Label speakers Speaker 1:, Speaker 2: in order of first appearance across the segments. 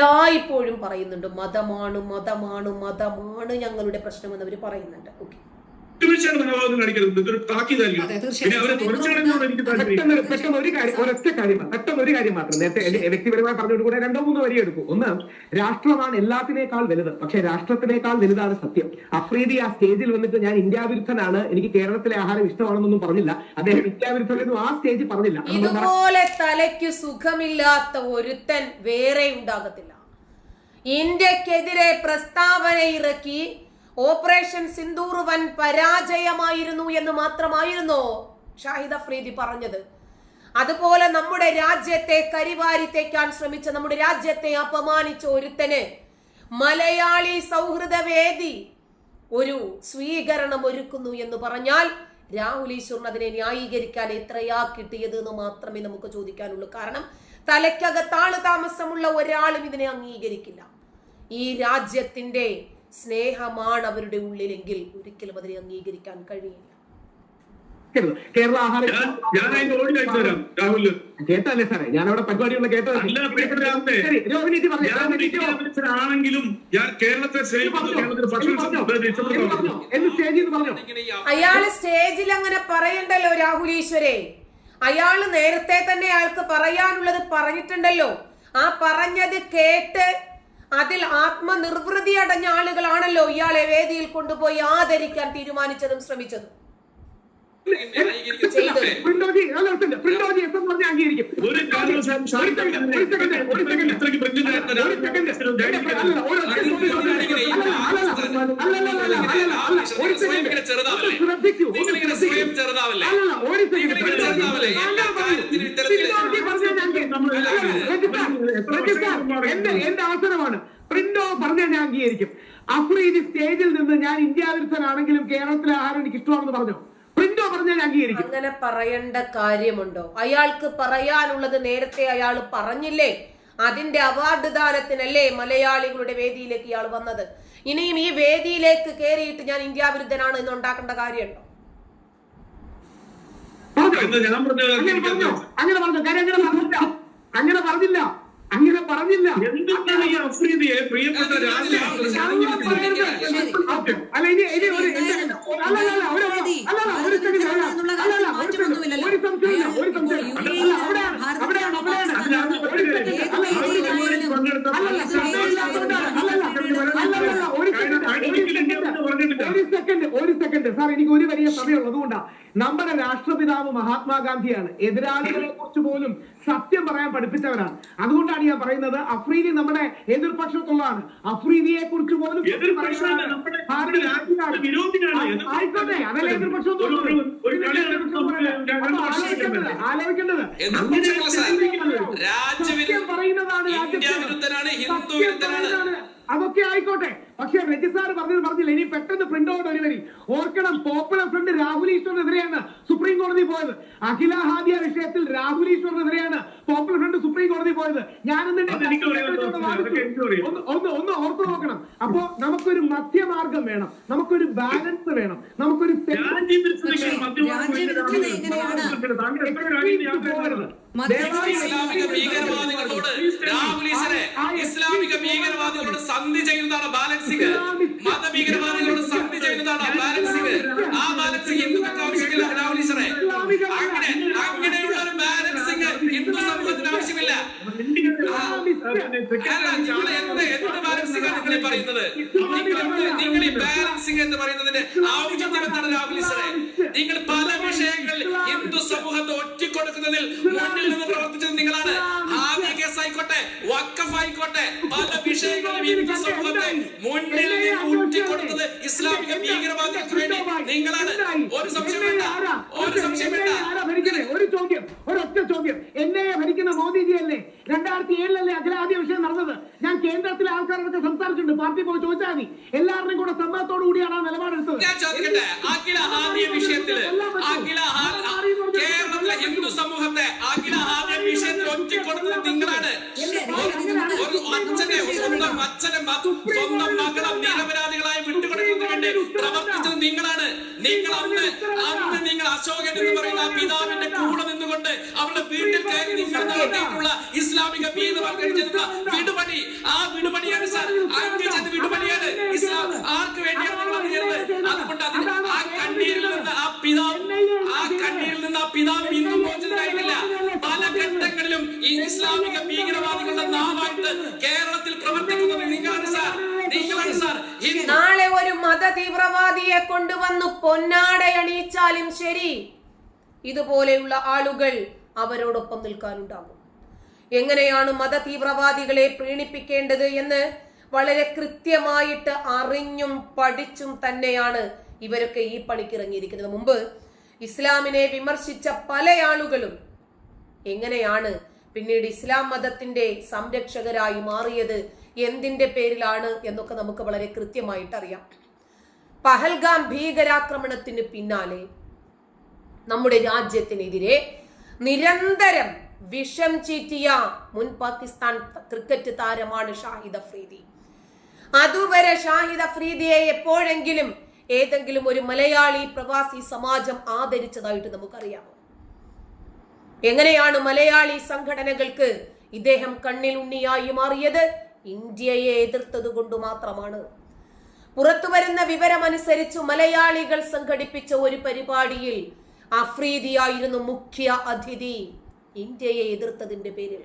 Speaker 1: എല്ലായ്പ്പോഴും പറയുന്നുണ്ട് മതമാണ് മതമാണ് മതമാണ് ഞങ്ങളുടെ പ്രശ്നമെന്ന് അവർ പറയുന്നുണ്ട്. ഓക്കെ,
Speaker 2: പെട്ടെന്ന് ഒരു കാര്യം മാത്രം നേരത്തെ വ്യക്തിപരമായി പറഞ്ഞുകൊണ്ട് കൂടെ 2-3 വരി എടുക്കും. ഒന്ന്, രാഷ്ട്രമാണ് എല്ലാത്തിനേക്കാൾ വലുത്, പക്ഷെ രാഷ്ട്രത്തിനേക്കാൾ വലുതാണ് സത്യം. അഫ്രീദി ആ സ്റ്റേജിൽ വന്നിട്ട് ഞാൻ ഇന്ത്യ വിരുദ്ധനാണ്, എനിക്ക് കേരളത്തിലെ ആഹാരം ഇഷ്ടമാണെന്നൊന്നും പറഞ്ഞില്ല. അദ്ദേഹം ഇന്ത്യ വിരുദ്ധനെന്നും ആ സ്റ്റേജിൽ പറഞ്ഞില്ല.
Speaker 1: ഇതുപോലെ തലയ്ക്ക് സുഖമില്ലാത്ത ഒരുത്തൻ വേറെ ഉണ്ടാകത്തില്ല. ഇന്ത്യക്കെതിരെ പ്രസ്താവന ഇറക്കി ഓപ്പറേഷൻ സിന്ദൂർ വൻ പരാജയമായിരുന്നു എന്ന് മാത്രമായിരുന്നോ ഷാഹിദ് അഫ്രീദി പറഞ്ഞത്? അതുപോലെ നമ്മുടെ രാജ്യത്തെ കരിവാരിത്തേക്കാൻ ശ്രമിച്ച, നമ്മുടെ രാജ്യത്തെ അപമാനിച്ച ഒരുത്തന് മലയാളി സൗഹൃദ വേദി ഒരു സ്വീകരണം ഒരുക്കുന്നു എന്ന് പറഞ്ഞാൽ രാഹുൽ ഈശ്വറിന് അതിനെ ന്യായീകരിക്കാൻ എത്രയാ കിട്ടിയത് എന്ന് മാത്രമേ നമുക്ക് ചോദിക്കാനുള്ളൂ. കാരണം തലയ്ക്കകത്താള് താമസമുള്ള ഒരാളും ഇതിനെ അംഗീകരിക്കില്ല. ഈ രാജ്യത്തിന്റെ സ്നേഹമാണ് അവരുടെ ഉള്ളിലെങ്കിൽ ഒരിക്കലും അതിനെ അംഗീകരിക്കാൻ കഴിയില്ല.
Speaker 2: കേരള ആഹാരം കേട്ടല്ലേ സാറേ? ഞാൻ അവിടെ പരിപാടിയുള്ള
Speaker 3: കേട്ടതാണെങ്കിലും
Speaker 1: അയാള് സ്റ്റേജിൽ അങ്ങനെ പറയണ്ടല്ലോ രാഹുൽ ഈശ്വരെ. അയാള് നേരത്തെ തന്നെ അയാൾക്ക് പറയാനുള്ളത് പറഞ്ഞിട്ടുണ്ടല്ലോ. ആ പറഞ്ഞത് കേട്ട് അതിൽ ആത്മനിർവൃതി അടഞ്ഞ ആളുകളാണല്ലോ ഇയാളെ വേദിയിൽ കൊണ്ടുപോയി ആദരിക്കാൻ തീരുമാനിച്ചതും ശ്രമിച്ചതും.
Speaker 2: എന്റെ അവസരമാണ്. പ്രിന്റോ പറഞ്ഞാൽ ഞാൻ അംഗീകരിക്കും. അഫ്രീദി സ്റ്റേജിൽ നിന്ന് ഞാൻ ഇന്ത്യ വിരുദ്ധനാണെങ്കിലും കേരളത്തിലെ ആഹാരം എനിക്ക് ഇഷ്ടമാണെന്ന് പറഞ്ഞു. പ്രിന്റോ പറഞ്ഞാൽ ഞാൻ അംഗീകരിക്കും.
Speaker 1: അങ്ങനെ പറയേണ്ട കാര്യമുണ്ടോ? അയാൾക്ക് പറയാനുള്ളത് നേരത്തെ അയാൾ പറഞ്ഞില്ലേ? അതിന്റെ അവാർഡ് ദാനത്തിനല്ലേ മലയാളികളുടെ വേദിയിലേക്ക് ഇയാൾ വന്നത്. ഇനിയും ഈ വേദിയിലേക്ക് കയറിയിട്ട് ഞാൻ ഇന്ത്യ വിരുദ്ധനാണ് എന്ന് ഉണ്ടാക്കേണ്ട കാര്യമുണ്ടോ?
Speaker 2: അങ്ങനെ പറഞ്ഞില്ല.
Speaker 3: എന്തുകൊണ്ടാണ് ഈ അഫ്രീദിയെ പ്രിയപ്പെട്ട
Speaker 2: ഒരു സെക്കൻഡ് സാർ, എനിക്ക് ഒരു വലിയ സമയമുള്ളതുകൊണ്ടാ. നമ്മുടെ രാഷ്ട്രപിതാവ് മഹാത്മാഗാന്ധിയാണ്. എതിരാളികളെ കുറിച്ച് പോലും സത്യം പറയാൻ പഠിപ്പിച്ചവരാണ്. അതുകൊണ്ടാണ് ഞാൻ പറയുന്നത് അഫ്രീദി നമ്മുടെ എതിർപക്ഷത്തുള്ളതാണ്. അഫ്രീദിയെ കുറിച്ച് പോലും ആയിക്കോട്ടെ, അതല്ല എതിർപക്ഷം ആലോചിക്കേണ്ടത്. പറയുന്നതാണ് അതൊക്കെ ആയിക്കോട്ടെ. പക്ഷെ റെജി സാർ പറഞ്ഞില്ല. ഇനി പെട്ടെന്ന് പ്രിന്റ് ഔട്ട് ഒരു വരി ഓർക്കണം. പോപ്പുലർ ഫ്രണ്ട് രാഹുൽ ഈശ്വറിനെതിരെയാണ് സുപ്രീം കോടതി പോയത്. അഖില ഹാദിയ വിഷയത്തിൽ രാഹുൽ ഈശ്വറിനെതിരെയാണ് പോപ്പുലർ ഫ്രണ്ട് സുപ്രീം കോടതി പോയത്. ഞാനൊന്ന് ഓർത്തു നോക്കണം. അപ്പോ നമുക്കൊരു മധ്യമാർഗം വേണം, നമുക്കൊരു ബാലൻസ് വേണം, നമുക്കൊരു
Speaker 4: ഇസ്ലാമിക ഭീകരവാദികളോട് സന്ധി ചെയ്യുന്നതാണ് ബാലൻസിംഗ്. മതഭീകരവാദികളോട് സന്ധി ചെയ്യുന്നതാണ് ബാലൻസിംഗ്. ആ ബാലൻസിംഗ് ഹിന്ദുക്കൾക്ക് ആവശ്യമില്ല രാഹുൽ ഈശ്വറെ. അങ്ങനെയുള്ള ഒരു ബാലൻസിംഗ് ഹിന്ദു സമൂഹത്തിന് ആവശ്യമില്ല. എന്ത് ബാലൻസിംഗ് ആണ് നിങ്ങൾ പറയുന്നത്? നിങ്ങൾ ഈ ബാലൻസിംഗ് എന്ന് പറയുന്നതിന്റെ ഔചിത്യം എന്താണ് രാഹുൽ ഈശ്വറെ? നിങ്ങൾ പല വിഷയങ്ങളിൽ ഹിന്ദു സമൂഹത്തെ ഒറ്റിക്കൊടുക്കുന്നതിൽ മുന്നിൽ നിന്ന് പ്രവർത്തിച്ചത് നിങ്ങളാണ്. ആദ്യ കേസ് ആയിക്കോട്ടെ, വഖഫ് ആയിക്കോട്ടെ, പല വിഷയങ്ങളിലും ഹിന്ദു സമൂഹത്തെ മുന്നിൽ നിന്ന് ഒറ്റിക്കൊടുത്തത് ഇസ്ലാമിക ഭീകരവാദികൾക്ക് വേണ്ടി നിങ്ങളാണ്. ഒരു സംശയം വേണ്ട, ഒരു സംശയം വേണ്ട.
Speaker 2: ഒരൊറ്റ ചോദ്യം. എന്നെ ഭരിക്കുന്ന മോദിജി അല്ലേ? 2007 അഖിലാദ്യ വിഷയം നടന്നത്. ഞാൻ കേന്ദ്രത്തിലെ ആൾക്കാരോടൊക്കെ സംസാരിച്ചിട്ടുണ്ട്. പാർട്ടി പോയി ചോദിച്ചാൽ മതി. എല്ലാവരുടെയും കൂടെ സമ്മതത്തോടു കൂടിയാണ് ആ നിലപാടെടുത്തത്.
Speaker 4: ഞാൻ ചോദിക്കട്ടെ, അഖില ഹാദിയ വിഷയത്തില് കേരളത്തിലെ ഹിന്ദു സമൂഹത്തെ അഖില ഹാദിയ വിഷയത്തിൽ ഒറ്റിക്കൊടുത്തത് നിങ്ങളാണ്. ഒരു അച്ഛനെ, സ്വന്തം മകളെ നിരപരാധികളായി വിട്ടുകൊടുക്കുന്നതിന് വേണ്ടി പ്രവർത്തിച്ചത് നിങ്ങളാണ്. നിങ്ങൾ അശോകൻ എന്ന് പറയുന്ന പിതാവിന്റെ കൂടെ നിന്നുകൊണ്ട് അവളുടെ വീട്ടിൽ കയറി നിങ്ങൾ നടത്തിയിട്ടുള്ള ഇസ്ലാമിക ഭീകരവൽക്കരിച്ചിട്ടുള്ള വിടുപണി, ആ കേരളത്തിൽ പ്രവർത്തിക്കുന്നത് നിങ്ങളാണ് സാർ.
Speaker 1: നാളെ ഒരു മത തീവ്രവാദിയെ കൊണ്ടുവന്നു പൊന്നാടയണിയിച്ചാലും ശരി, ഇതുപോലെയുള്ള ആളുകൾ അവരോടൊപ്പം നിൽക്കാനുണ്ടാകും. എങ്ങനെയാണ് മത തീവ്രവാദികളെ പ്രീണിപ്പിക്കേണ്ടത് എന്ന് വളരെ കൃത്യമായിട്ട് അറിഞ്ഞും പഠിച്ചും തന്നെയാണ് ഇവരൊക്കെ ഈ പണിക്കിറങ്ങിയിരിക്കുന്നത്. മുമ്പ് ഇസ്ലാമിനെ വിമർശിച്ച പല ആളുകളും എങ്ങനെയാണ് പിന്നീട് ഇസ്ലാം മതത്തിന്റെ സംരക്ഷകരായി മാറിയത്, എന്തിന്റെ പേരിലാണ് എന്നൊക്കെ നമുക്ക് വളരെ കൃത്യമായിട്ട് അറിയാം. പഹൽഗാം ഭീകരാക്രമണത്തിന് പിന്നാലെ നമ്മുടെ രാജ്യത്തിനെതിരെ നിരന്തരം വിഷം ചീറ്റിയ മുൻ പാകിസ്ഥാൻ ക്രിക്കറ്റ് താരമാണ് ഷാഹിദ് അഫ്രീദി. അതുവരെ ഷാഹിദ് അഫ്രീദിയെ എപ്പോഴെങ്കിലും ഏതെങ്കിലും ഒരു മലയാളി പ്രവാസി സമാജം ആദരിച്ചതായിട്ട് നമുക്കറിയാമോ? എങ്ങനെയാണ് മലയാളി സംഘടനകൾക്ക് ഇദ്ദേഹം കണ്ണിൽ ഉണ്ണിയായി മാറിയത്? ഇന്ത്യയെ എതിർത്തത് കൊണ്ട് മാത്രമാണ്. പുറത്തു വരുന്ന വിവരമനുസരിച്ച് മലയാളികൾ സംഘടിപ്പിച്ച ഒരു പരിപാടിയിൽ അഫ്രീദിയായിരുന്നു മുഖ്യ അതിഥി. ഇന്ത്യയെ എതിർത്തതിന്റെ പേരിൽ,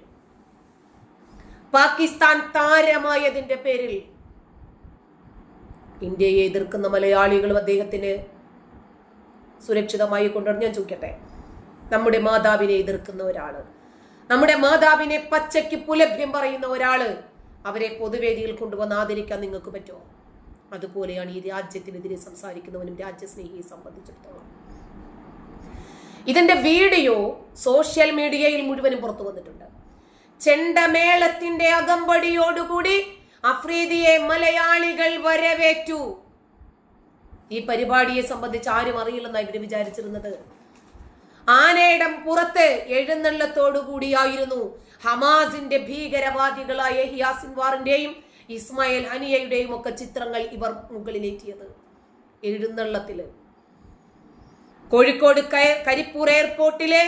Speaker 1: പാകിസ്ഥാൻ താരമായതിന്റെ പേരിൽ ഇന്ത്യയെ എതിർക്കുന്ന മലയാളികളും അദ്ദേഹത്തിന് സുരക്ഷിതമായി കൊണ്ടുവന്ന്, ഞാൻ ചോദിക്കട്ടെ, നമ്മുടെ മാതാവിനെ എതിർക്കുന്ന ഒരാള്, നമ്മുടെ മാതാവിനെ പച്ചയ്ക്ക് പുലഭ്യം പറയുന്ന ഒരാള്, അവരെ പൊതുവേദിയിൽ കൊണ്ടുവന്ന് ആദരിക്കാൻ നിങ്ങൾക്ക് പറ്റുമോ? അതുപോലെയാണ് ഈ രാജ്യത്തിനെതിരെ സംസാരിക്കുന്നവനും രാജ്യസ്നേഹിയെ സംബന്ധിച്ചിടത്തോളം. ഇതിന്റെ വീഡിയോ സോഷ്യൽ മീഡിയയിൽ മുഴുവനും പുറത്തു വന്നിട്ടുണ്ട്. ചെണ്ടമേളത്തിന്റെ അകമ്പടിയോടുകൂടി അഫ്രീദിയെ മലയാളികൾ വരവേറ്റു. ഈ പരിപാടിയെ സംബന്ധിച്ച് ആരും അറിയില്ലെന്നാണ് ഇവര് വിചാരിച്ചിരുന്നത്. ആനയിടം പുറത്ത് എഴുന്നള്ളത്തോടുകൂടിയായിരുന്നു ഹമാസിന്റെ ഭീകരവാദികളായ യഹ്യാ സിൻവാറിന്റെയും ഇസ്മായിൽ ഹനിയയുടെയും ഒക്കെ ചിത്രങ്ങൾ ഇവർ മുകളിലേറ്റിയത്. എഴുന്നള്ളത്തില് കോഴിക്കോട് കരിപ്പൂർ എയർപോർട്ടിലെ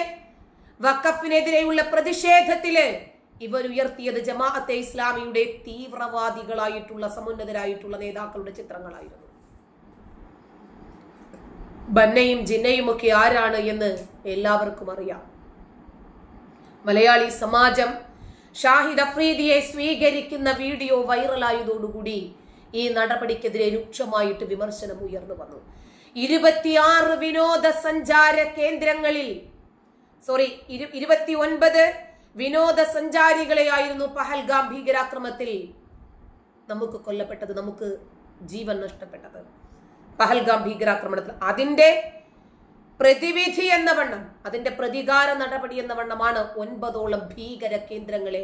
Speaker 1: വഖഫിനെതിരെയുള്ള പ്രതിഷേധത്തില് ഇവർ ഉയർത്തിയത് ജമാഅത്തെ ഇസ്ലാമിയുടെ തീവ്രവാദികളായിട്ടുള്ള സമുന്നതരായിട്ടുള്ള നേതാക്കളുടെ ചിത്രങ്ങളായിരുന്നു. ബന്നയും ജിന്നയും ഒക്കെ ആരാണ് എന്ന് എല്ലാവർക്കും അറിയാം. മലയാളി സമാജം ഷാഹിദ് അഫ്രീദിയെ സ്വീകരിക്കുന്ന വീഡിയോ വൈറലായതോടുകൂടി ഈ നടപടിക്കെതിരെ രൂക്ഷമായിട്ട് വിമർശനം ഉയർന്നു വന്നു. 26 വിനോദസഞ്ചാര കേന്ദ്രങ്ങളിൽ 29 വിനോദസഞ്ചാരികളെയായിരുന്നു പഹൽഗാം ഭീകരാക്രമണത്തിൽ നമുക്ക് കൊല്ലപ്പെട്ടത്, നമുക്ക് ജീവൻ നഷ്ടപ്പെട്ടത്. പഹൽഗാം ഭീകരാക്രമണത്തിൽ അതിന്റെ പ്രതിവിധി എന്ന വണ്ണം, അതിന്റെ പ്രതികാര നടപടി എന്ന വണ്ണമാണ് 9ഓളം ഭീകര കേന്ദ്രങ്ങളെ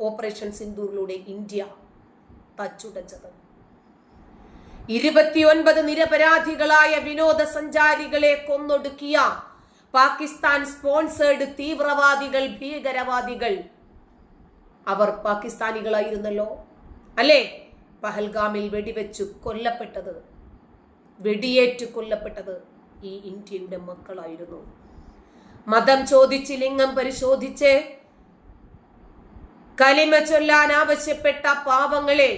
Speaker 1: ഓപ്പറേഷൻ സിന്ദൂറിലൂടെ ഇന്ത്യ തച്ചുടച്ചത്. 29 നിരപരാധികളായ വിനോദസഞ്ചാരികളെ കൊന്നൊടുക്കിയ പാകിസ്ഥാൻ സ്പോൺസേർഡ് തീവ്രവാദികൾ, ഭീകരവാദികൾ, അവർ പാകിസ്ഥാനികളായിരുന്നല്ലോ അല്ലേ? പഹൽഗാമിൽ വെടിവെച്ചു കൊല്ലപ്പെട്ടത്, വെടിയേറ്റു കൊല്ലപ്പെട്ടത് ഈ ഇന്ത്യയുടെ മക്കളായിരുന്നു. മതം ചോദിച്ച്, ലിംഗം പരിശോധിച്ച് കലിമ ചൊല്ലാൻ ആവശ്യപ്പെട്ട പാവങ്ങളെ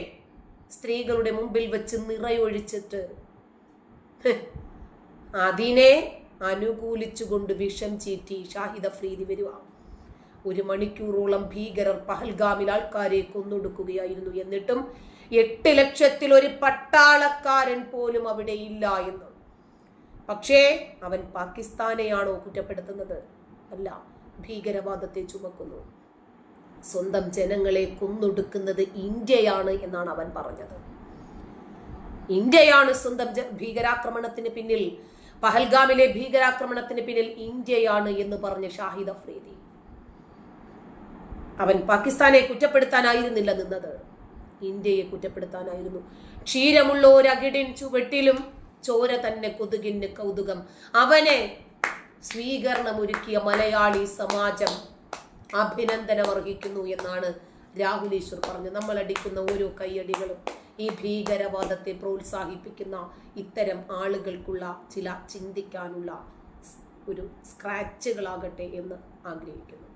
Speaker 1: സ്ത്രീകളുടെ മുമ്പിൽ വെച്ച് നിറയൊഴിച്ചിട്ട് അതിനെ അനുകൂലിച്ചുകൊണ്ട് വിഷം ചീറ്റി ഷാഹിദ് അഫ്രീദി വരിക. 1 മണിക്കൂറോളം ഭീകരർ പഹൽഗാമിൽ ആൾക്കാരെ കൊന്നൊടുക്കുകയായിരുന്നു. എന്നിട്ടും 8 ലക്ഷത്തിൽ ഒരു പട്ടാളക്കാരൻ പോലും അവിടെ ഇല്ല എന്ന്. പക്ഷേ അവൻ പാകിസ്ഥാനെയാണോ കുറ്റപ്പെടുത്തുന്നത്? അല്ല, ഭീകരവാദത്തെ ചുമക്കുന്നു. സ്വന്തം ജനങ്ങളെ കൊന്നൊടുക്കുന്നത് ഇന്ത്യയാണ് എന്നാണ് അവൻ പറഞ്ഞത്. ഇന്ത്യയാണ് സ്വന്തം ഭീകരാക്രമണത്തിന് പിന്നിൽ, പഹൽഗാമിലെ ഭീകരാക്രമണത്തിന് പിന്നിൽ ഇന്ത്യയാണ് എന്ന് പറഞ്ഞ ഷാഹിദ് അഫ്രീദി, അവൻ പാകിസ്ഥാനെ കുറ്റപ്പെടുത്താനായിരുന്നില്ല നിന്നത്, ഇന്ത്യയെ കുറ്റപ്പെടുത്താനായിരുന്നു. ക്ഷീരമുള്ള ഒരകിടിൻ ചുവട്ടിലും ചോര തന്നെ കൊതുകിന് കൗതുകം. അവനെ സ്വീകരണമൊരുക്കിയ മലയാളി സമാജം അഭിനന്ദനം അർഹിക്കുന്നു എന്നാണ് രാഹുൽ ഈശ്വർ പറഞ്ഞത്. നമ്മൾ അടിക്കുന്ന ഓരോ കൈയടികളും ഈ ഭീകരവാദത്തെ പ്രോത്സാഹിപ്പിക്കുന്ന ഇത്തരം ആളുകൾക്കുള്ള ചില ചിന്തിക്കാനുള്ള ഒരു സ്ക്രാച്ചുകളാകട്ടെ എന്ന് ആഗ്രഹിക്കുന്നു.